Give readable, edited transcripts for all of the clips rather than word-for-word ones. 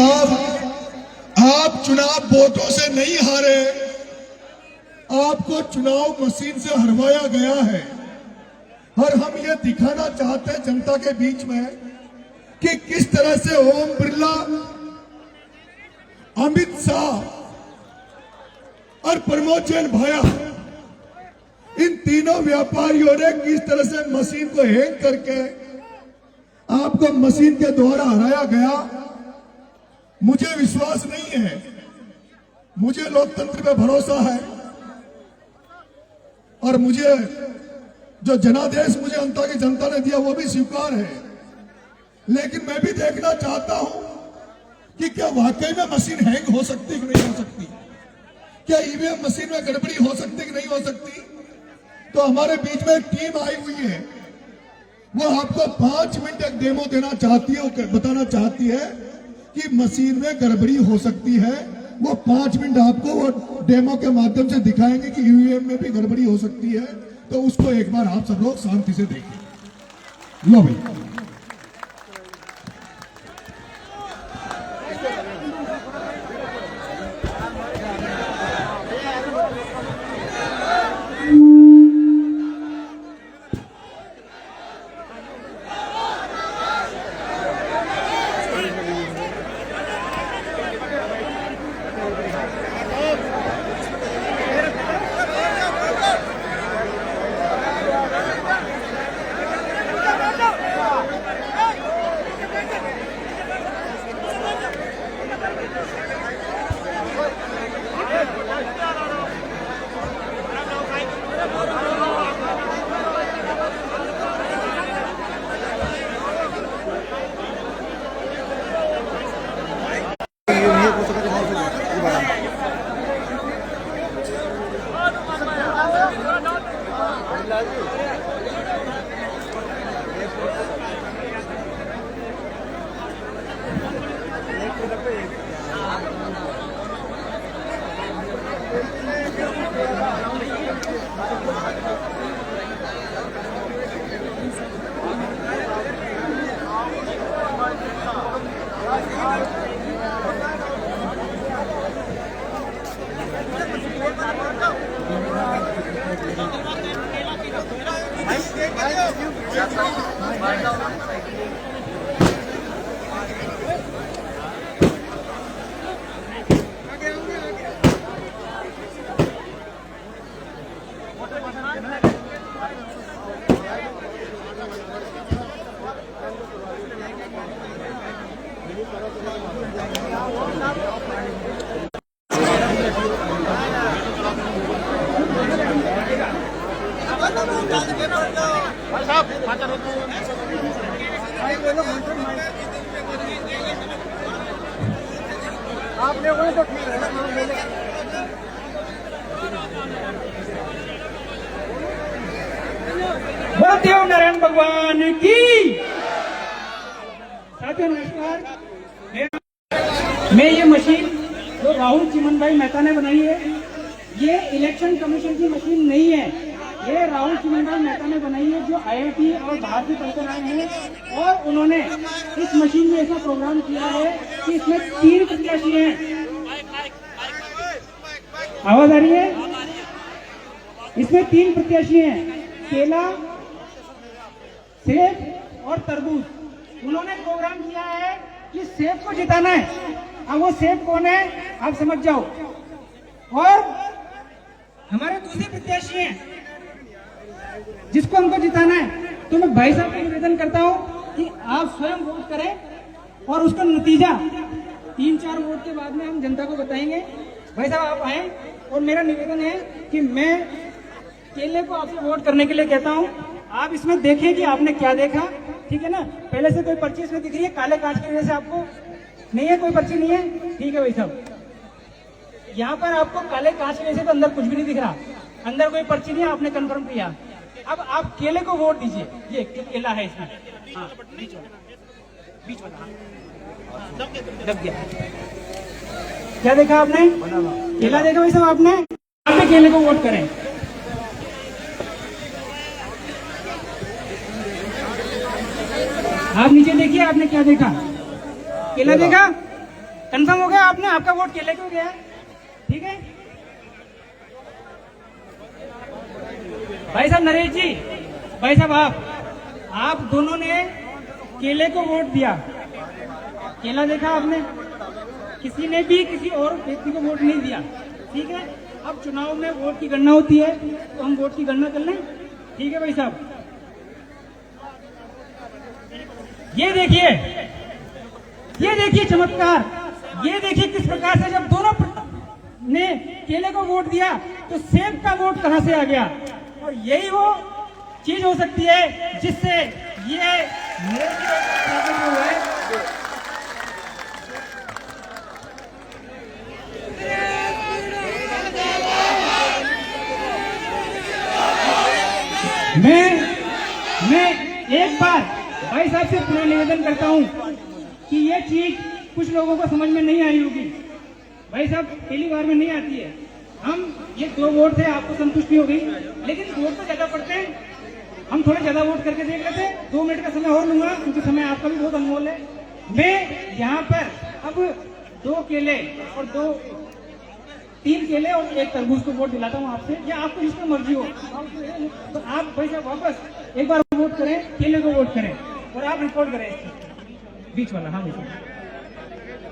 साहब, आप चुनाव वोटों से नहीं हारे, आपको चुनाव मशीन से हरवाया गया है। और हम ये दिखाना चाहते हैं जनता के बीच में कि किस तरह से ओम बिरला, अमित शाह और प्रमोद जैन भाया, इन तीनों व्यापारियों ने किस तरह से मशीन को हैक करके आपको मशीन के द्वारा हराया गया। मुझे विश्वास नहीं है, मुझे लोकतंत्र पे भरोसा है और मुझे जो जनादेश मुझे अंता की जनता ने दिया वो भी स्वीकार है। लेकिन मैं भी देखना चाहता हूं कि क्या वाकई में मशीन हैंग हो सकती है कि नहीं हो सकती, क्या ईवीएम मशीन में गड़बड़ी हो सकती कि नहीं हो सकती। तो हमारे बीच में एक टीम आई हुई है, वो आपको 5 मिनट एक डेमो देना चाहती है, बताना चाहती है कि मशीन में गड़बड़ी हो सकती है। वो 5 मिनट आपको वो डेमो के माध्यम से दिखाएंगे कि ईवीएम में भी गड़बड़ी हो सकती है। तो उसको एक बार आप सब लोग शांति से देखिए। लो भाई, आप लोगों ने तो ठीक है। देव नारायण भगवान की। साथियों नमस्कार, मैं ये मशीन जो राहुल चिमन भाई मेहता ने बनाई है, ये इलेक्शन कमीशन की मशीन नहीं है, ये राहुल चिमन भाई मेहता ने बनाई है जो आईआईटी और बाहर से पढ़कर आए हैं। और उन्होंने इस मशीन में ऐसा प्रोग्राम किया है कि इसमें 3 प्रत्याशी हैं। आवाज आ रही है? इसमें 3 प्रत्याशी हैं, केला, सेब और तरबूज। उन्होंने प्रोग्राम किया है कि सेब को जिताना है। अब वो सेब कौन है आप समझ जाओ। और हमारे दूसरे प्रत्याशी हैं जिसको हमको जिताना है। तो मैं भाई साहब को निवेदन करता हूं कि आप स्वयं वोट करें और उसका नतीजा 3-4 वोट के बाद में हम जनता को बताएंगे। भाई साहब आप आए, और मेरा निवेदन है कि मैं केले को आपसे वोट करने के लिए कहता हूं। आप इसमें देखें कि आपने क्या देखा, ठीक है ना। पहले से कोई पर्ची इसमें दिख रही है काले कांच की वजह से आपको नहीं है, कोई पर्ची नहीं है, ठीक है भाई साहब। यहाँ पर आपको काले कांच की वजह से तो अंदर कुछ भी नहीं दिख रहा, अंदर कोई पर्ची नहीं है, आपने कंफर्म किया। अब आप केले को वोट दीजिए, ये केला है इसमें, हाँ बीच वाला दब गया। क्या देखा आपने? केला देखा भाई साहब आपने? आपने केले को वोट करें। आप नीचे देखिए, आपने क्या देखा? केला देखा? कंफर्म हो गया आपने, आपका वोट केले को गया, ठीक है। भाई साहब नरेश जी, भाई साहब आप दोनों ने केले को वोट दिया, केला देखा आपने, किसी ने भी किसी और व्यक्ति को वोट नहीं दिया, ठीक है। अब चुनाव में वोट की गणना होती है, तो हम वोट की गणना कर लें, ठीक है भाई साहब। ये देखिए चमत्कार, ये देखिए किस प्रकार से जब दोनों ने केले को वोट दिया तो सेब का वोट कहां से आ गया। और यही वो चीज हो सकती है जिससे ये हुआ है। मैं एक बार भाई साहब से पुनः निवेदन करता हूं कि ये चीज कुछ लोगों को समझ में नहीं आई होगी, भाई साहब पहली बार में नहीं आती है। हम ये 2 वोट थे, आपको संतुष्टि हो गई, लेकिन वोट तो ज्यादा पड़ते हैं, हम थोड़े ज्यादा वोट करके देख लेते हैं। 2 मिनट का समय और लूंगा क्योंकि समय आपका भी बहुत अनमोल है। मैं यहाँ पर अब 2 केले और 3 केले और 1 तरबूज को वोट दिलाता हूँ आपसे, या आपको जिसमें मर्जी हो। तो आप भाई साहब वापस एक बार वोट करें, केले को वोट करें और आप रिकॉर्ड करें बीच वाला। हाँ भाई साहब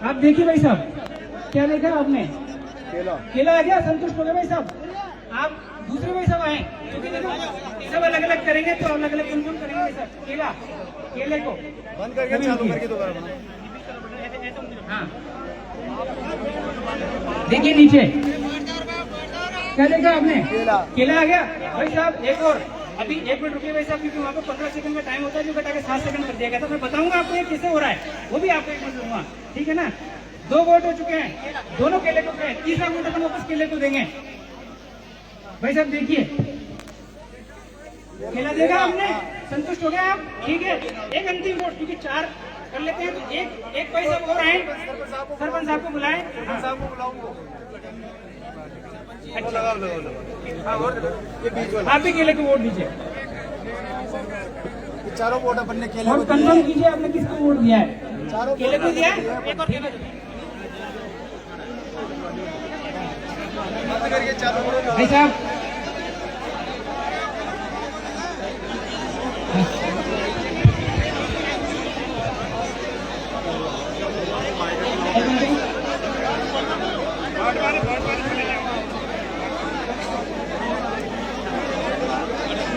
आप देखिए भाई साहब, क्या देखा आपने, केला है क्या, संतुष्ट हो गए भाई साहब। आप दूसरे भाई साहब आए, क्योंकि देखो सब अलग अलग करेंगे तो अलग अलग कौन करेंगे भाई साहब। केले को बंद करके चालू करके दोबारा। हाँ देखिए नीचे क्या देखा आपने, केला आ गया भाई साहब। एक और अभी 1 मिनट रुकिए भाई साहब, क्योंकि वहाँ पे 15 सेकंड का टाइम होता है, जो घटा के 7 सेकंड कर दिया गया था। मैं बताऊंगा आपको ये कैसे हो रहा है, वो भी आपको 1 मिनट दूंगा, ठीक है ना। 2 वोट हो चुके हैं, दोनों केले को गए, तीसरा वोट अपन वापस केले को देंगे। भाई साहब देखिए, केला देखा आपने, संतुष्ट हो गया आप, ठीक है। एक अंतिम वोट, क्योंकि 4 कर लेते हैं, तो एक भाई साहब और आए, सरपंच साहब को बुलाएं। आप भी केले को वोट दीजिए, चारों वोट अपन ने केले और को कंफर्म कीजिए आपने किसको वोट दिया है। चारों केले को दिया है, एक और केले करके चारों वोट भाई साहब।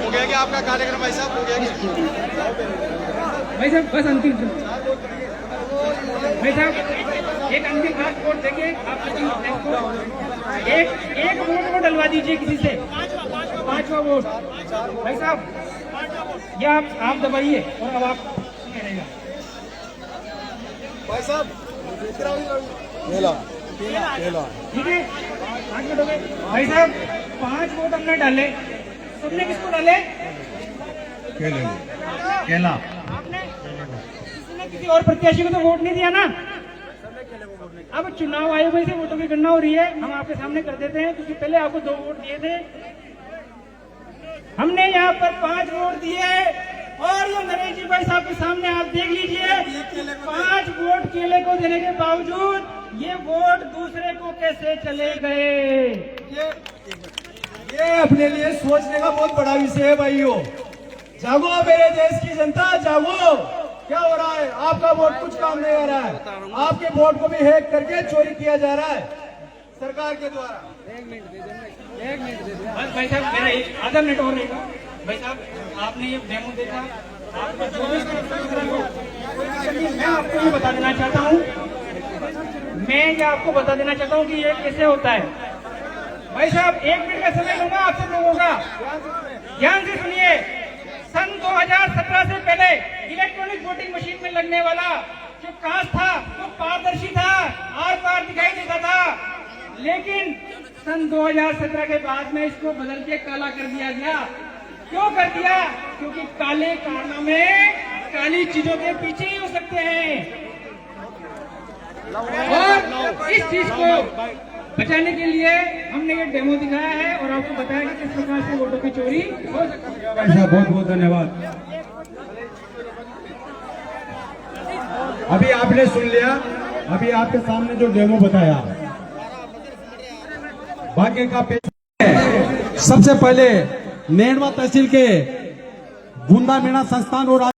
हो गया क्या आपका कार्यक्रम भाई साहब, हो गया क्या भाई साहब बस अंतिम भाई साहब एक अंतिम खास वोट देंगे आप, एक वोट को डलवा दीजिए किसी से, 5वां वोट भाई साहब, ये आप दबाइए और अब आप रहेगा भाई साहब। केला केला ठीक है, 5 वोट हो गए भाई साहब। 5 वोट हमने डाले, सबने किसको डाले, केला। आपने किसी ने किसी और प्रत्याशी को तो वोट नहीं दिया ना। अब चुनाव आयोग से वोटों की गणना हो रही है, हम आपके सामने कर देते हैं, क्योंकि पहले आपको 2 वोट दिए थे, हमने यहाँ पर 5 वोट दिए। और ये नरेश जी भाई साहब के सामने आप देख लीजिए, 5 वोट केले को देने के बावजूद ये वोट दूसरे को कैसे चले गए। ये अपने लिए सोचने का बहुत बड़ा विषय है भाइयों। जागो मेरे देश की जनता, जागो। क्या हो रहा है, आपका वोट कुछ काम नहीं आ रहा है, आपके वोट को भी हैक करके चोरी किया जा रहा है सरकार के द्वारा। 1 मिनट दे दो भाई साहब, मेरा आधा मिनट और रहेगा भाई साहब। आपने ये डेमो देखा, आपको जो भी मैं आपको ये बता देना चाहता हूँ, मैं ये आपको बता देना चाहता हूँ कि ये कैसे होता है। भाई साहब 1 मिनट का समय लूंगा आप सब लोगों का, ध्यान से सुनिए। सन 2017 से पहले इलेक्ट्रॉनिक वोटिंग मशीन में लगने वाला जो कांच था वो पारदर्शी था, आर पार दिखाई देता था, लेकिन सन 2017 के बाद में इसको बदल के काला कर दिया गया। क्यों कर दिया, क्योंकि काले कारनामे काली चीजों के पीछे ही हो सकते हैं, और इस चीज को बचाने के लिए हमने ये डेमो दिखाया है और आपको बताया कि किस प्रकार से वोटों की चोरी हो सकती है। भाई साहब बहुत बहुत धन्यवाद। अभी आपने सुन लिया अभी आपके सामने जो डेमो बताया भाग्य का पेश है। सबसे पहले नेडवा तहसील के बूंदा मीणा संस्थान और